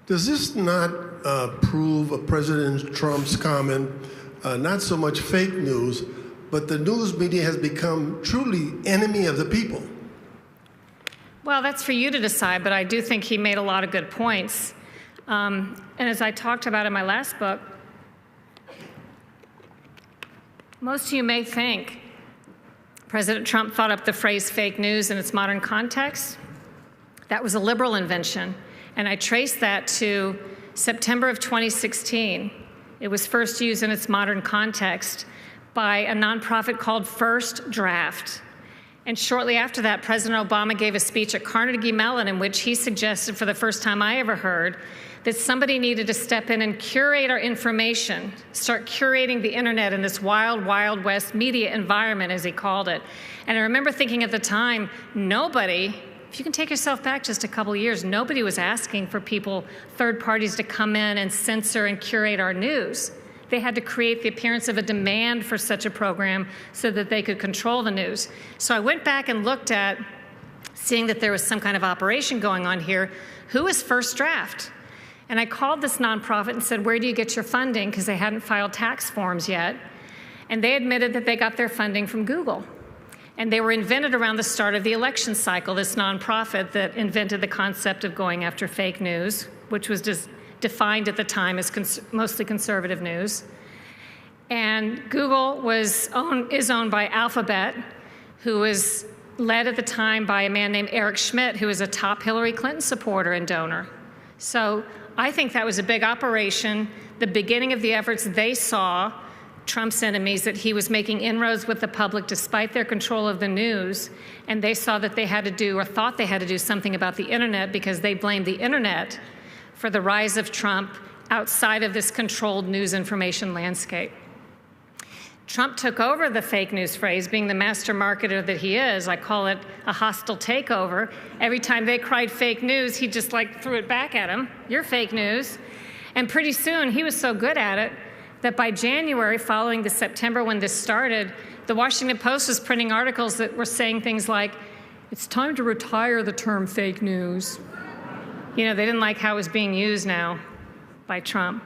Does this not prove of President Trump's comment, not so much fake news, but the news media has become truly enemy of the people? Well, that's for you to decide, but I do think he made a lot of good points. And as I talked about in my last book, most of you may think President Trump thought up the phrase fake news in its modern context. That was a liberal invention, and I traced that to September of 2016. It was first used in its modern context by a nonprofit called First Draft. And shortly after that, President Obama gave a speech at Carnegie Mellon in which he suggested, for the first time I ever heard, that somebody needed to step in and curate our information, start curating the internet in this wild, wild west media environment, as he called it. And I remember thinking at the time, nobody, if you can take yourself back just a couple of years, nobody was asking for people, third parties, to come in and censor and curate our news. They had to create the appearance of a demand for such a program so that they could control the news. So I went back and looked at, seeing that there was some kind of operation going on here, who is First Draft? And I called this nonprofit and said, where do you get your funding? Because they hadn't filed tax forms yet. And they admitted that they got their funding from Google. And they were invented around the start of the election cycle, this nonprofit that invented the concept of going after fake news, which was just defined at the time as mostly conservative news. And Google is owned by Alphabet, who was led at the time by a man named Eric Schmidt, who was a top Hillary Clinton supporter and donor. So I think that was a big operation, the beginning of the efforts they saw, Trump's enemies, that he was making inroads with the public despite their control of the news, and they saw that they had to do, or thought they had to do, something about the internet because they blamed the internet for the rise of Trump outside of this controlled news information landscape. Trump took over the fake news phrase, being the master marketer that he is. I call it a hostile takeover. Every time they cried fake news, he just threw it back at them. You're fake news. And pretty soon, he was so good at it that by January, following the September when this started, the Washington Post was printing articles that were saying things like, it's time to retire the term fake news. You know, they didn't like how it was being used now by Trump.